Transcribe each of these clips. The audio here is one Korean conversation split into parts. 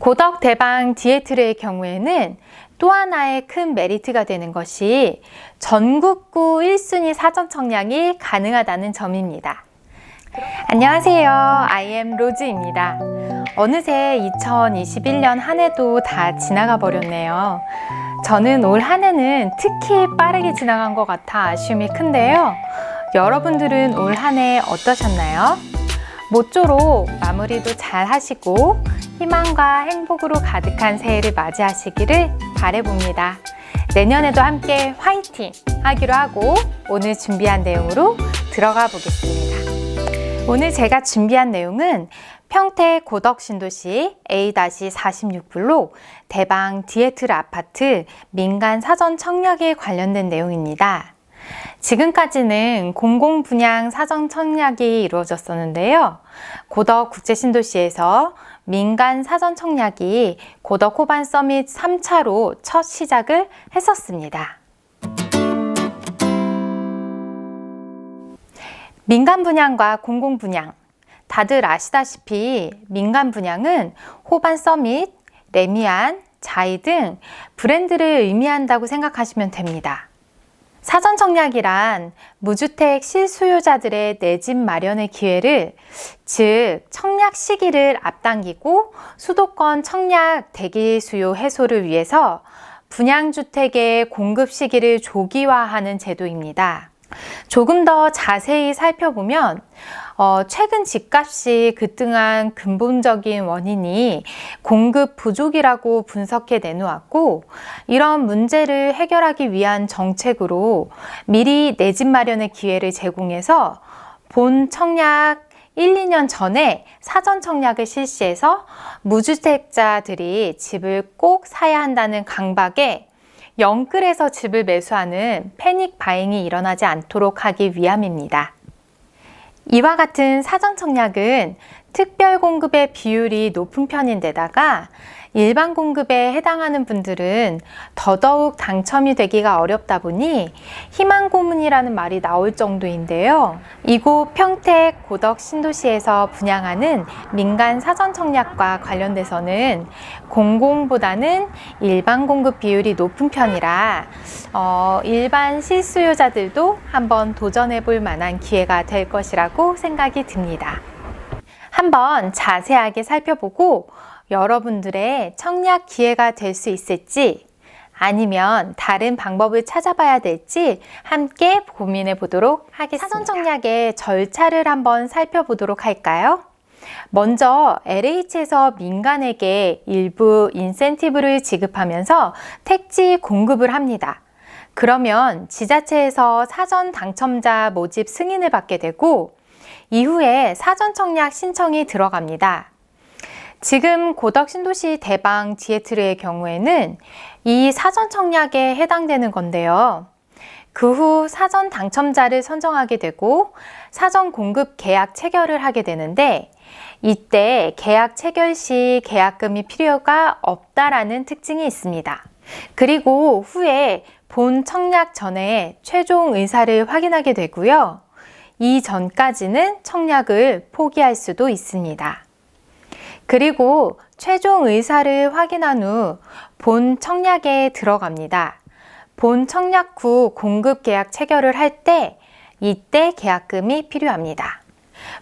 고덕 대방 디에트르의 경우에는 또 하나의 큰 메리트가 되는 것이 전국구 1순위 사전 청약이 가능하다는 점입니다. 안녕하세요. IM 로즈입니다. 어느새 2021년 한 해도 다 지나가 버렸네요. 저는 올 한 해는 특히 빠르게 지나간 것 같아 아쉬움이 큰데요. 여러분들은 올 한 해 어떠셨나요? 모쪼록 마무리도 잘 하시고 희망과 행복으로 가득한 새해를 맞이하시기를 바라봅니다. 내년에도 함께 화이팅 하기로 하고 오늘 준비한 내용으로 들어가 보겠습니다. 오늘 제가 준비한 내용은 평택 고덕 신도시 A-46블록 대방 디에트르 아파트 민간 사전 청약에 관련된 내용입니다. 지금까지는 공공분양 사전 청약이 이루어졌었는데요. 고덕 국제신도시에서 민간 사전 청약이 고덕 호반 서밋 3차로 첫 시작을 했었습니다. 민간 분양과 공공 분양, 다들 아시다시피 민간 분양은 호반 서밋, 레미안, 자이 등 브랜드를 의미한다고 생각하시면 됩니다. 사전 청약이란 무주택 실수요자들의 내 집 마련의 기회를, 즉 청약 시기를 앞당기고 수도권 청약 대기 수요 해소를 위해서 분양주택의 공급 시기를 조기화하는 제도입니다. 조금 더 자세히 살펴보면 최근 집값이 급등한 근본적인 원인이 공급 부족이라고 분석해 내놓았고, 이런 문제를 해결하기 위한 정책으로 미리 내 집 마련의 기회를 제공해서 본 청약 1, 2년 전에 사전 청약을 실시해서 무주택자들이 집을 꼭 사야 한다는 강박에 영끌에서 집을 매수하는 패닉 바잉이 일어나지 않도록 하기 위함입니다. 이와 같은 사전 청약은 특별 공급의 비율이 높은 편인데다가 일반 공급에 해당하는 분들은 더더욱 당첨이 되기가 어렵다 보니 희망 고문이라는 말이 나올 정도인데요. 이곳 평택 고덕 신도시에서 분양하는 민간 사전 청약과 관련돼서는 공공보다는 일반 공급 비율이 높은 편이라 일반 실수요자들도 한번 도전해 볼 만한 기회가 될 것이라고 생각이 듭니다. 한번 자세하게 살펴보고 여러분들의 청약 기회가 될 수 있을지 아니면 다른 방법을 찾아봐야 될지 함께 고민해 보도록 하겠습니다. 사전 청약의 절차를 한번 살펴보도록 할까요? 먼저 LH에서 민간에게 일부 인센티브를 지급하면서 택지 공급을 합니다. 그러면 지자체에서 사전 당첨자 모집 승인을 받게 되고 이후에 사전 청약 신청이 들어갑니다. 지금 고덕 신도시 대방 디에트르의 경우에는 이 사전 청약에 해당되는 건데요. 그 후 사전 당첨자를 선정하게 되고 사전 공급 계약 체결을 하게 되는데, 이때 계약 체결 시 계약금이 필요가 없다라는 특징이 있습니다. 그리고 후에 본 청약 전에 최종 의사를 확인하게 되고요. 이전까지는 청약을 포기할 수도 있습니다. 그리고 최종 의사를 확인한 후 본 청약에 들어갑니다. 본 청약 후 공급 계약 체결을 할 때 이때 계약금이 필요합니다.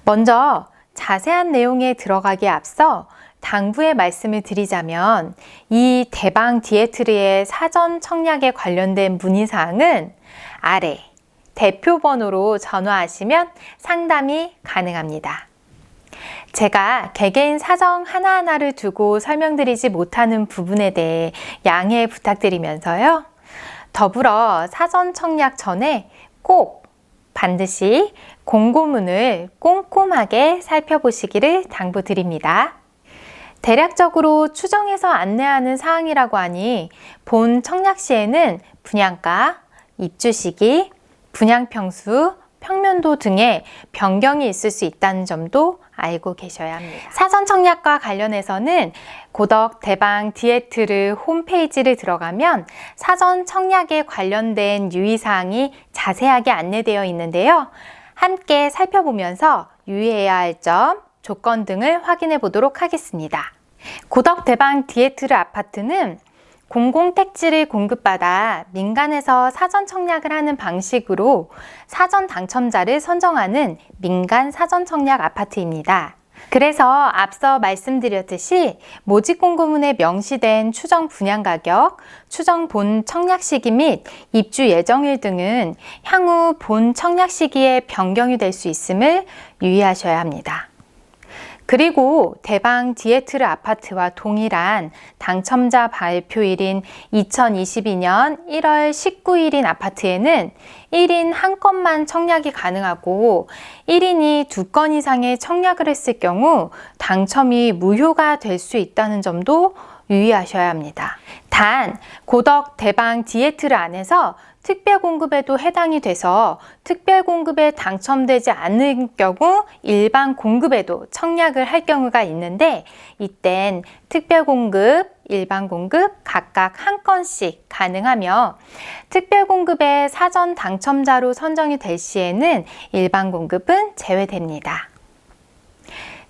먼저 자세한 내용에 들어가기에 앞서 당부의 말씀을 드리자면 이 대방 디에트르의 사전 청약에 관련된 문의사항은 아래 대표번호로 전화하시면 상담이 가능합니다. 제가 개개인 사정 하나하나를 두고 설명드리지 못하는 부분에 대해 양해 부탁드리면서요. 더불어 사전 청약 전에 꼭 반드시 공고문을 꼼꼼하게 살펴보시기를 당부드립니다. 대략적으로 추정해서 안내하는 사항이라고 하니 본 청약 시에는 분양가, 입주 시기, 분양평수, 평면도 등의 변경이 있을 수 있다는 점도 알고 계셔야 합니다. 사전 청약과 관련해서는 고덕 대방 디에트르 홈페이지를 들어가면 사전 청약에 관련된 유의사항이 자세하게 안내되어 있는데요. 함께 살펴보면서 유의해야 할 점, 조건 등을 확인해 보도록 하겠습니다. 고덕 대방 디에트르 아파트는 공공택지를 공급받아 민간에서 사전 청약을 하는 방식으로 사전 당첨자를 선정하는 민간 사전 청약 아파트입니다. 그래서 앞서 말씀드렸듯이 모집 공고문에 명시된 추정 분양 가격, 추정 본 청약 시기 및 입주 예정일 등은 향후 본 청약 시기에 변경이 될 수 있음을 유의하셔야 합니다. 그리고 대방 디에트르 아파트와 동일한 당첨자 발표일인 2022년 1월 19일인 아파트에는 1인 한 건만 청약이 가능하고 1인이 2건 이상의 청약을 했을 경우 당첨이 무효가 될 수 있다는 점도 유의하셔야 합니다. 단, 고덕 대방 디에트르 안에서 특별공급에도 해당이 돼서 특별공급에 당첨되지 않을 경우 일반 공급에도 청약을 할 경우가 있는데 이땐 특별공급, 일반 공급 각각 한 건씩 가능하며 특별공급에 사전 당첨자로 선정이 될 시에는 일반 공급은 제외됩니다.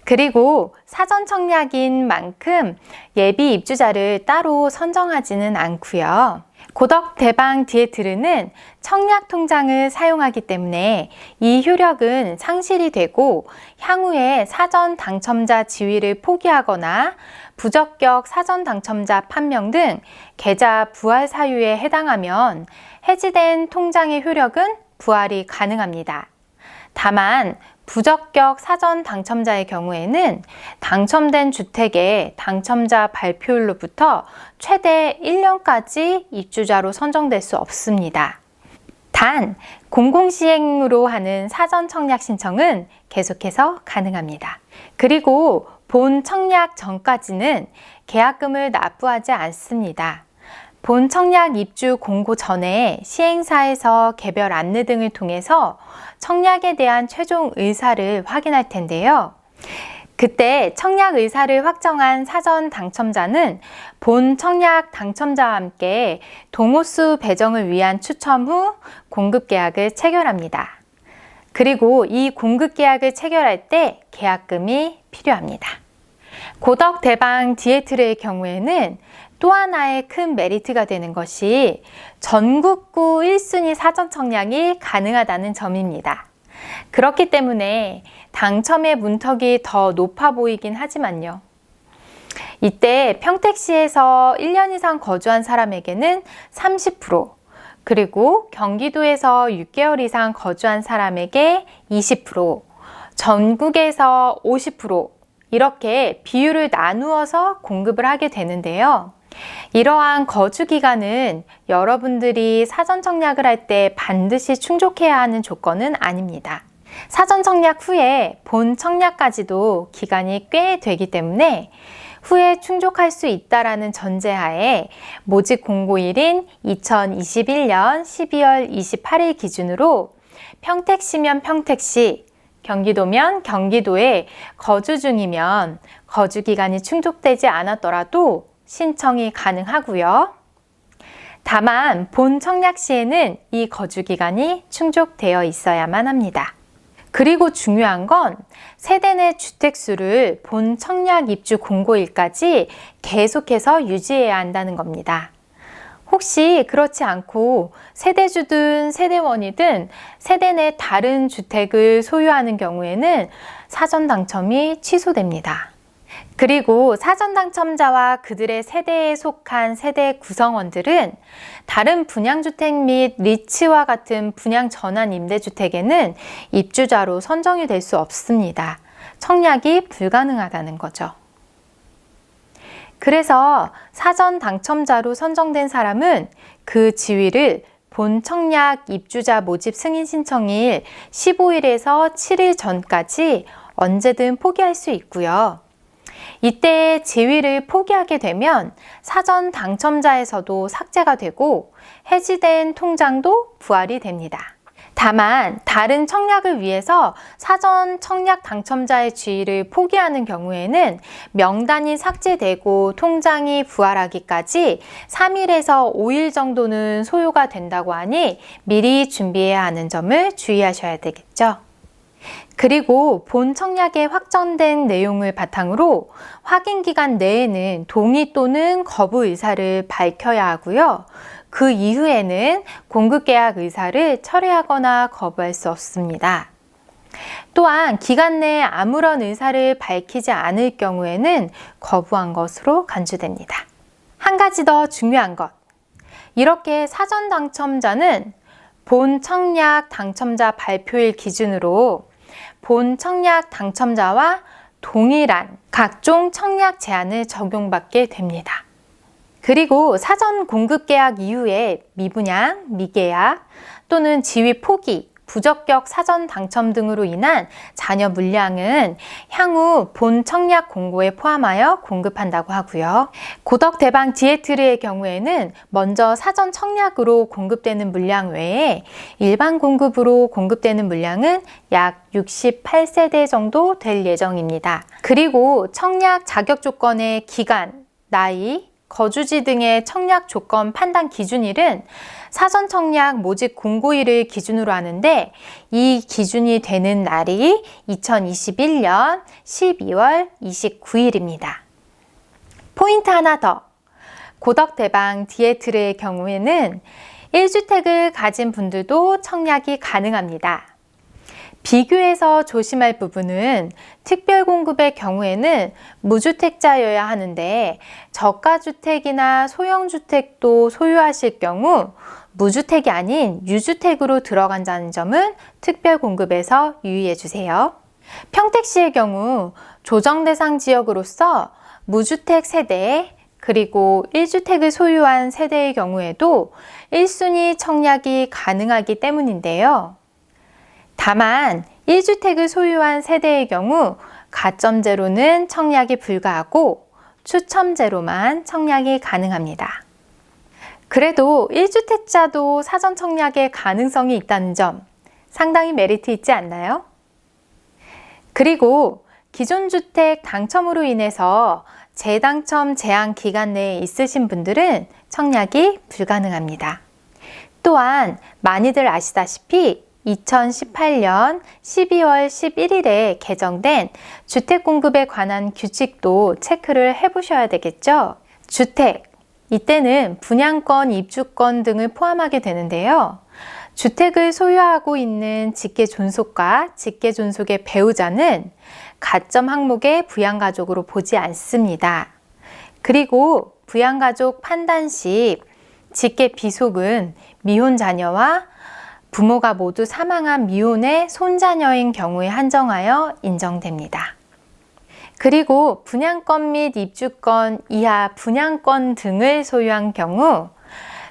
그리고 사전 청약인 만큼 예비 입주자를 따로 선정하지는 않고요. 고덕 대방 디에트르는 청약 통장을 사용하기 때문에 이 효력은 상실이 되고 향후에 사전 당첨자 지위를 포기하거나 부적격 사전 당첨자 판명 등 계좌 부활 사유에 해당하면 해지된 통장의 효력은 부활이 가능합니다. 다만 부적격 사전 당첨자의 경우에는 당첨된 주택의 당첨자 발표일로부터 최대 1년까지 입주자로 선정될 수 없습니다. 단, 공공시행으로 하는 사전 청약 신청은 계속해서 가능합니다. 그리고 본 청약 전까지는 계약금을 납부하지 않습니다. 본 청약 입주 공고 전에 시행사에서 개별 안내 등을 통해서 청약에 대한 최종 의사를 확인할 텐데요. 그때 청약 의사를 확정한 사전 당첨자는 본 청약 당첨자와 함께 동호수 배정을 위한 추첨 후 공급 계약을 체결합니다. 그리고 이 공급 계약을 체결할 때 계약금이 필요합니다. 고덕 대방 디에트르의 경우에는 또 하나의 큰 메리트가 되는 것이 전국구 1순위 사전 청약이 가능하다는 점입니다. 그렇기 때문에 당첨의 문턱이 더 높아 보이긴 하지만요. 이때 평택시에서 1년 이상 거주한 사람에게는 30%, 그리고 경기도에서 6개월 이상 거주한 사람에게 20%, 전국에서 50% 이렇게 비율을 나누어서 공급을 하게 되는데요. 이러한 거주 기간은 여러분들이 사전 청약을 할 때 반드시 충족해야 하는 조건은 아닙니다. 사전 청약 후에 본 청약까지도 기간이 꽤 되기 때문에 후에 충족할 수 있다라는 전제하에 모집 공고일인 2021년 12월 28일 기준으로 평택시면 평택시, 경기도면 경기도에 거주 중이면 거주 기간이 충족되지 않았더라도 신청이 가능하고요. 다만 본 청약 시에는 이 거주 기간이 충족되어 있어야만 합니다. 그리고 중요한 건 세대 내 주택수를 본 청약 입주 공고일까지 계속해서 유지해야 한다는 겁니다. 혹시 그렇지 않고 세대주든 세대원이든 세대 내 다른 주택을 소유하는 경우에는 사전 당첨이 취소됩니다. 그리고 사전 당첨자와 그들의 세대에 속한 세대 구성원들은 다른 분양주택 및 리츠와 같은 분양 전환 임대주택에는 입주자로 선정이 될 수 없습니다. 청약이 불가능하다는 거죠. 그래서 사전 당첨자로 선정된 사람은 그 지위를 본 청약 입주자 모집 승인 신청일 15일에서 7일 전까지 언제든 포기할 수 있고요. 이때 지위를 포기하게 되면 사전 당첨자에서도 삭제가 되고 해지된 통장도 부활이 됩니다. 다만 다른 청약을 위해서 사전 청약 당첨자의 지위를 포기하는 경우에는 명단이 삭제되고 통장이 부활하기까지 3일에서 5일 정도는 소요가 된다고 하니 미리 준비해야 하는 점을 주의하셔야 되겠죠. 그리고 본 청약에 확정된 내용을 바탕으로 확인 기간 내에는 동의 또는 거부 의사를 밝혀야 하고요. 그 이후에는 공급 계약 의사를 철회하거나 거부할 수 없습니다. 또한 기간 내에 아무런 의사를 밝히지 않을 경우에는 거부한 것으로 간주됩니다. 한 가지 더 중요한 것. 이렇게 사전 당첨자는 본 청약 당첨자 발표일 기준으로 본 청약 당첨자와 동일한 각종 청약 제한을 적용받게 됩니다. 그리고 사전 공급 계약 이후에 미분양, 미계약 또는 지위 포기, 부적격 사전 당첨 등으로 인한 잔여 물량은 향후 본 청약 공고에 포함하여 공급한다고 하고요. 고덕 대방 디에트르의 경우에는 먼저 사전 청약으로 공급되는 물량 외에 일반 공급으로 공급되는 물량은 약 68세대 정도 될 예정입니다. 그리고 청약 자격 조건의 기간, 나이, 거주지 등의 청약 조건 판단 기준일은 사전 청약 모집 공고일을 기준으로 하는데 이 기준이 되는 날이 2021년 12월 29일입니다. 포인트 하나 더. 고덕 대방 디에트르의 경우에는 1주택을 가진 분들도 청약이 가능합니다. 비교해서 조심할 부분은 특별공급의 경우에는 무주택자여야 하는데 저가주택이나 소형주택도 소유하실 경우 무주택이 아닌 유주택으로 들어간다는 점은 특별공급에서 유의해 주세요. 평택시의 경우 조정대상 지역으로서 무주택 세대 그리고 1주택을 소유한 세대의 경우에도 1순위 청약이 가능하기 때문인데요. 다만 1주택을 소유한 세대의 경우 가점제로는 청약이 불가하고 추첨제로만 청약이 가능합니다. 그래도 1주택자도 사전 청약의 가능성이 있다는 점 상당히 메리트 있지 않나요? 그리고 기존 주택 당첨으로 인해서 재당첨 제한 기간 내에 있으신 분들은 청약이 불가능합니다. 또한 많이들 아시다시피 2018년 12월 11일에 개정된 주택공급에 관한 규칙도 체크를 해보셔야 되겠죠? 주택, 이때는 분양권, 입주권 등을 포함하게 되는데요. 주택을 소유하고 있는 직계존속과 직계존속의 배우자는 가점 항목의 부양가족으로 보지 않습니다. 그리고 부양가족 판단 시 직계비속은 미혼 자녀와 부모가 모두 사망한 미혼의 손자녀인 경우에 한정하여 인정됩니다. 그리고 분양권 및 입주권 이하 분양권 등을 소유한 경우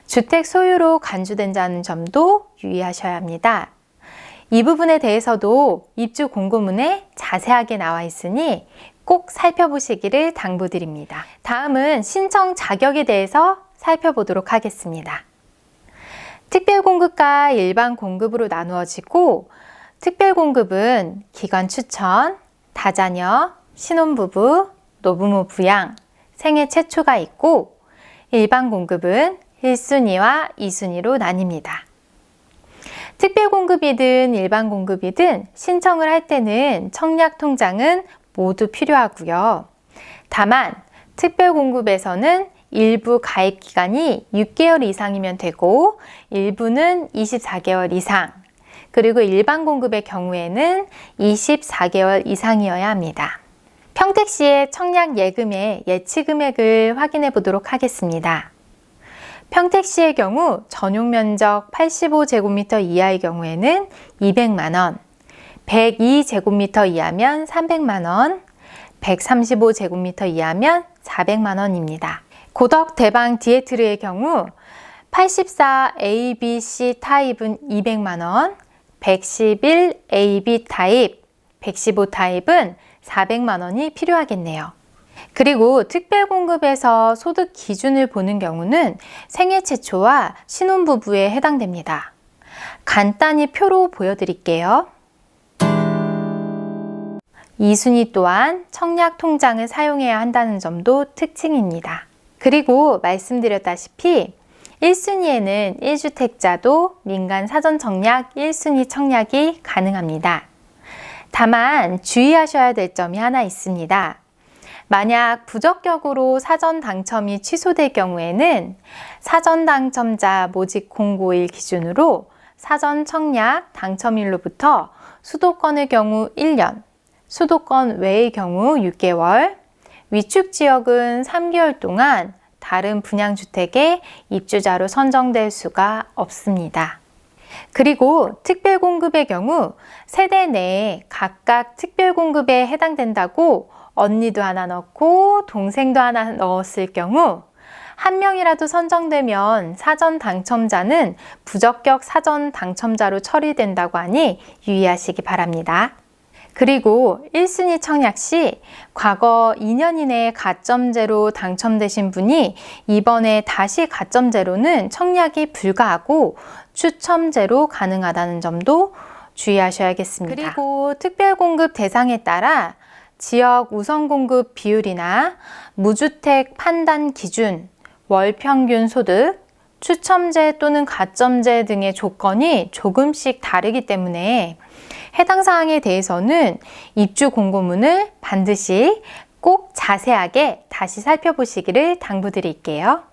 주택 소유로 간주된다는 점도 유의하셔야 합니다. 이 부분에 대해서도 입주 공고문에 자세하게 나와 있으니 꼭 살펴보시기를 당부드립니다. 다음은 신청 자격에 대해서 살펴보도록 하겠습니다. 특별공급과 일반 공급으로 나누어지고 특별공급은 기관 추천, 다자녀, 신혼부부, 노부모 부양, 생애 최초가 있고 일반 공급은 1순위와 2순위로 나뉩니다. 특별공급이든 일반 공급이든 신청을 할 때는 청약통장은 모두 필요하고요. 다만 특별공급에서는 일부 가입 기간이 6개월 이상이면 되고 일부는 24개월 이상, 그리고 일반 공급의 경우에는 24개월 이상이어야 합니다. 평택시의 청약 예금의 예치 금액을 확인해 보도록 하겠습니다. 평택시의 경우 전용 면적 85제곱미터 이하의 경우에는 200만원, 102제곱미터 이하면 300만원, 135제곱미터 이하면 400만원입니다. 고덕 대방 디에트르의 경우 84 ABC 타입은 200만원, 111 AB 타입, 115 타입은 400만원이 필요하겠네요. 그리고 특별공급에서 소득 기준을 보는 경우는 생애 최초와 신혼부부에 해당됩니다. 간단히 표로 보여드릴게요. 2순위 또한 청약통장을 사용해야 한다는 점도 특징입니다. 그리고 말씀드렸다시피 1순위에는 1주택자도 민간 사전청약 1순위 청약이 가능합니다. 다만 주의하셔야 될 점이 하나 있습니다. 만약 부적격으로 사전 당첨이 취소될 경우에는 사전 당첨자 모집 공고일 기준으로 사전 청약 당첨일로부터 수도권의 경우 1년, 수도권 외의 경우 6개월, 위축 지역은 3개월 동안 다른 분양주택의 입주자로 선정될 수가 없습니다. 그리고 특별공급의 경우 세대 내에 각각 특별공급에 해당된다고 언니도 하나 넣고 동생도 하나 넣었을 경우 한 명이라도 선정되면 사전 당첨자는 부적격 사전 당첨자로 처리된다고 하니 유의하시기 바랍니다. 그리고 1순위 청약 시 과거 2년 이내에 가점제로 당첨되신 분이 이번에 다시 가점제로는 청약이 불가하고 추첨제로 가능하다는 점도 주의하셔야겠습니다. 그리고 특별공급 대상에 따라 지역 우선공급 비율이나 무주택 판단 기준, 월평균 소득, 추첨제 또는 가점제 등의 조건이 조금씩 다르기 때문에 해당 사항에 대해서는 입주 공고문을 반드시 꼭 자세하게 다시 살펴보시기를 당부드릴게요.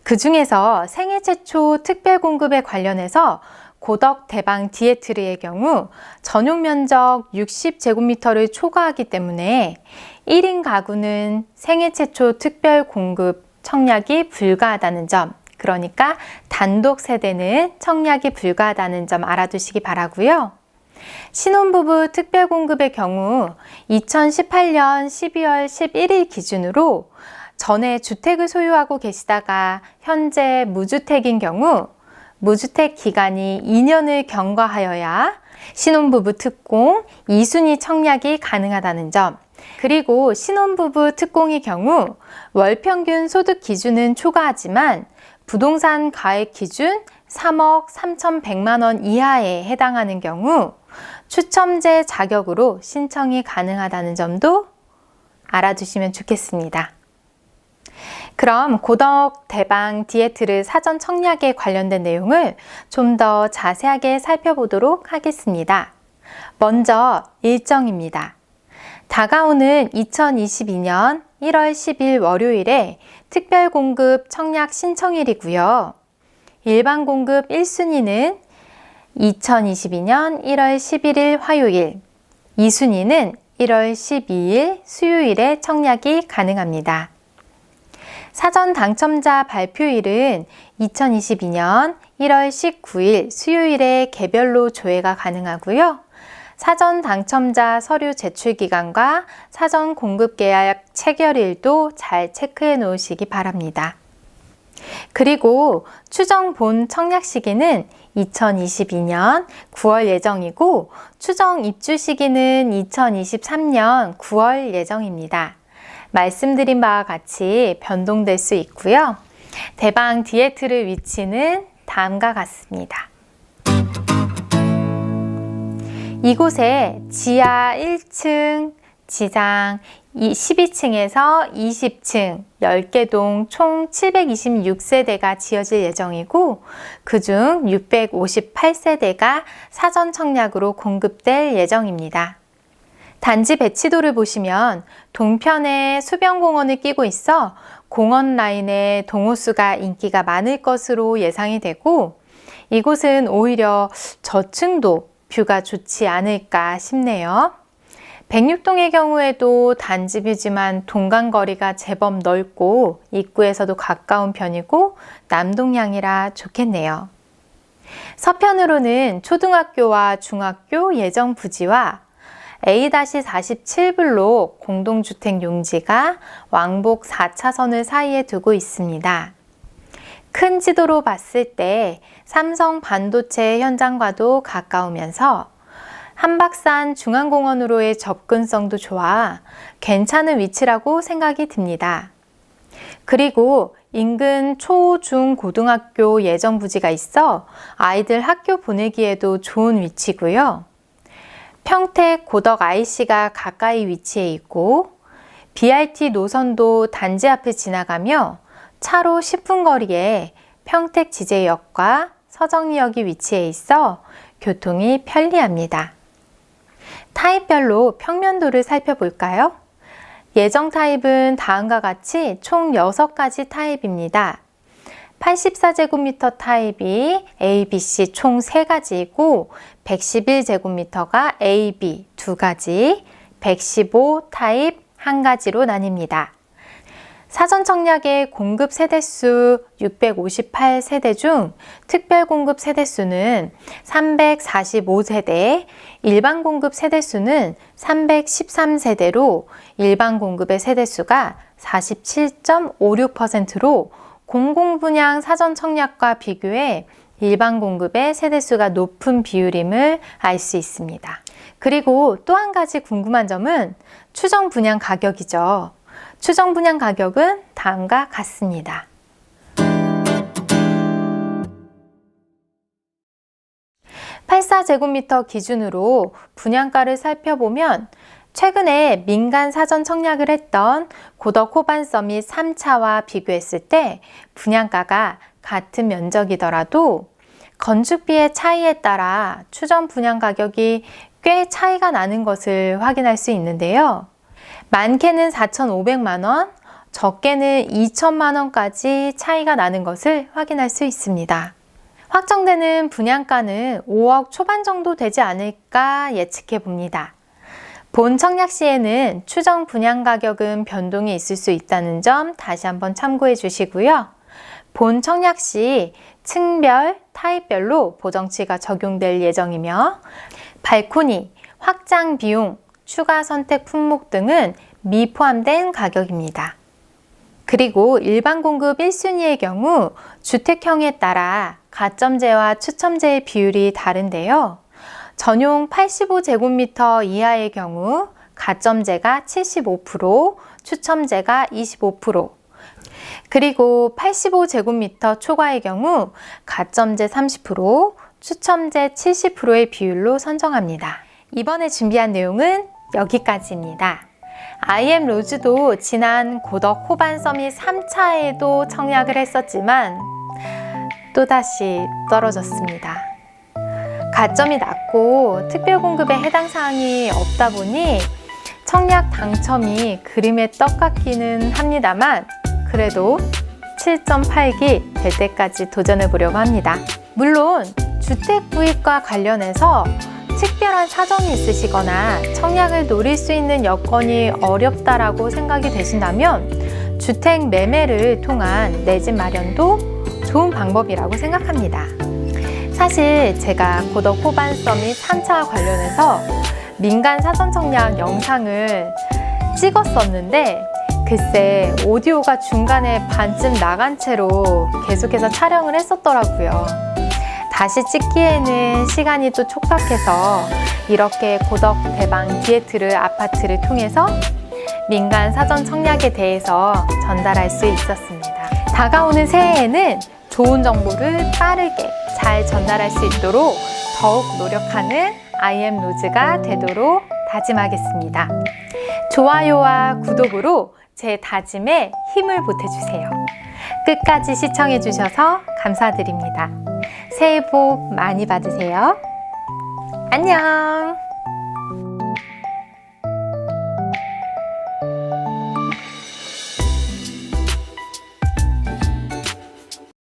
그 중에서 생애 최초 특별공급에 관련해서 고덕 대방 디에트르의 경우 전용 면적 60제곱미터를 초과하기 때문에 1인 가구는 생애 최초 특별공급 청약이 불가하다는 점, 그러니까 단독 세대는 청약이 불가하다는 점 알아두시기 바라고요. 신혼부부 특별공급의 경우 2018년 12월 11일 기준으로 전에 주택을 소유하고 계시다가 현재 무주택인 경우 무주택 기간이 2년을 경과하여야 신혼부부 특공 2순위 청약이 가능하다는 점, 그리고 신혼부부 특공의 경우 월평균 소득 기준은 초과하지만 부동산 가액 기준 3억 3,100만 원 이하에 해당하는 경우 추첨제 자격으로 신청이 가능하다는 점도 알아두시면 좋겠습니다. 그럼 고덕 대방 디에트르 사전 청약에 관련된 내용을 좀 더 자세하게 살펴보도록 하겠습니다. 먼저 일정입니다. 다가오는 2022년 1월 10일 월요일에 특별공급 청약 신청일이고요. 일반 공급 1순위는 2022년 1월 11일 화요일, 2순위는 1월 12일 수요일에 청약이 가능합니다. 사전 당첨자 발표일은 2022년 1월 19일 수요일에 개별로 조회가 가능하고요. 사전 당첨자 서류 제출 기간과 사전 공급 계약 체결일도 잘 체크해 놓으시기 바랍니다. 그리고 추정 본 청약 시기는 2022년 9월 예정이고 추정 입주 시기는 2023년 9월 예정입니다. 말씀드린 바와 같이 변동될 수 있고요. 대방 디에트르 위치는 다음과 같습니다. 이곳에 지하 1층, 지상 12층에서 20층 10개 동 총 726세대가 지어질 예정이고 그중 658세대가 사전 청약으로 공급될 예정입니다. 단지 배치도를 보시면 동편에 수변공원을 끼고 있어 공원 라인에 동호수가 인기가 많을 것으로 예상이 되고 이곳은 오히려 저층도 뷰가 좋지 않을까 싶네요. 106동의 경우에도 단지 뷰지만 동간거리가 제법 넓고 입구에서도 가까운 편이고 남동향이라 좋겠네요. 서편으로는 초등학교와 중학교 예정 부지와 A-47블록 공동주택 용지가 왕복 4차선을 사이에 두고 있습니다. 큰 지도로 봤을 때 삼성 반도체 현장과도 가까우면서 한박산 중앙공원으로의 접근성도 좋아 괜찮은 위치라고 생각이 듭니다. 그리고 인근 초, 중, 고등학교 예정 부지가 있어 아이들 학교 보내기에도 좋은 위치고요. 평택 고덕 IC가 가까이 위치해 있고 BRT 노선도 단지 앞을 지나가며 차로 10분 거리에 평택 지제역과 서정리역이 위치해 있어 교통이 편리합니다. 타입별로 평면도를 살펴볼까요? 예정 타입은 다음과 같이 총 6가지 타입입니다. 84제곱미터 타입이 A, B, C 총 3가지이고 111제곱미터가 A, B 2가지, 115 타입 1가지로 나뉩니다. 사전 청약의 공급 세대수 658세대 중 특별 공급 세대수는 345세대, 일반 공급 세대수는 313세대로 일반 공급의 세대수가 47.56%로 공공분양 사전 청약과 비교해 일반 공급의 세대수가 높은 비율임을 알 수 있습니다. 그리고 또 한 가지 궁금한 점은 추정 분양 가격이죠. 추정 분양 가격은 다음과 같습니다. (84제곱미터) 기준으로 분양가를 살펴보면 최근에 민간 사전 청약을 했던 고덕 호반서밋 3차와 비교했을 때 분양가가 같은 면적이더라도 건축비의 차이에 따라 추정 분양 가격이 꽤 차이가 나는 것을 확인할 수 있는데요. 많게는 4,500만 원, 적게는 2천만 원까지 차이가 나는 것을 확인할 수 있습니다. 확정되는 분양가는 5억 초반 정도 되지 않을까 예측해 봅니다. 본 청약 시에는 추정 분양 가격은 변동이 있을 수 있다는 점 다시 한번 참고해 주시고요. 본 청약 시 층별, 타입별로 보정치가 적용될 예정이며 발코니, 확장 비용, 추가 선택 품목 등은 미포함된 가격입니다. 그리고 일반 공급 1순위의 경우 주택형에 따라 가점제와 추첨제의 비율이 다른데요. 전용 85제곱미터 이하의 경우 가점제가 75%, 추첨제가 25%, 그리고 85제곱미터 초과의 경우 가점제 30%, 추첨제 70%의 비율로 선정합니다. 이번에 준비한 내용은 여기까지입니다. IM 로즈도 지난 고덕 호반서밋 3차에도 청약을 했었지만 또다시 떨어졌습니다. 가점이 낮고 특별공급에 해당 사항이 없다 보니 청약 당첨이 그림의 떡 같기는 합니다만 그래도 7.8기 될 때까지 도전해 보려고 합니다. 물론 주택 구입과 관련해서 특별한 사정이 있으시거나 청약을 노릴 수 있는 여건이 어렵다라고 생각이 되신다면 주택 매매를 통한 내 집 마련도 좋은 방법이라고 생각합니다. 사실 제가 고덕 호반서밋 3차 관련해서 민간 사전 청약 영상을 찍었었는데 글쎄 오디오가 중간에 반쯤 나간 채로 계속해서 촬영을 했었더라고요. 다시 찍기에는 시간이 또 촉박해서 이렇게 고덕 대방 디에트르 아파트를 통해서 민간 사전 청약에 대해서 전달할 수 있었습니다. 다가오는 새해에는 좋은 정보를 빠르게 잘 전달할 수 있도록 더욱 노력하는 IM 로즈가 되도록 다짐하겠습니다. 좋아요와 구독으로 제 다짐에 힘을 보태주세요. 끝까지 시청해주셔서 감사드립니다. 새해 복 많이 받으세요. 안녕!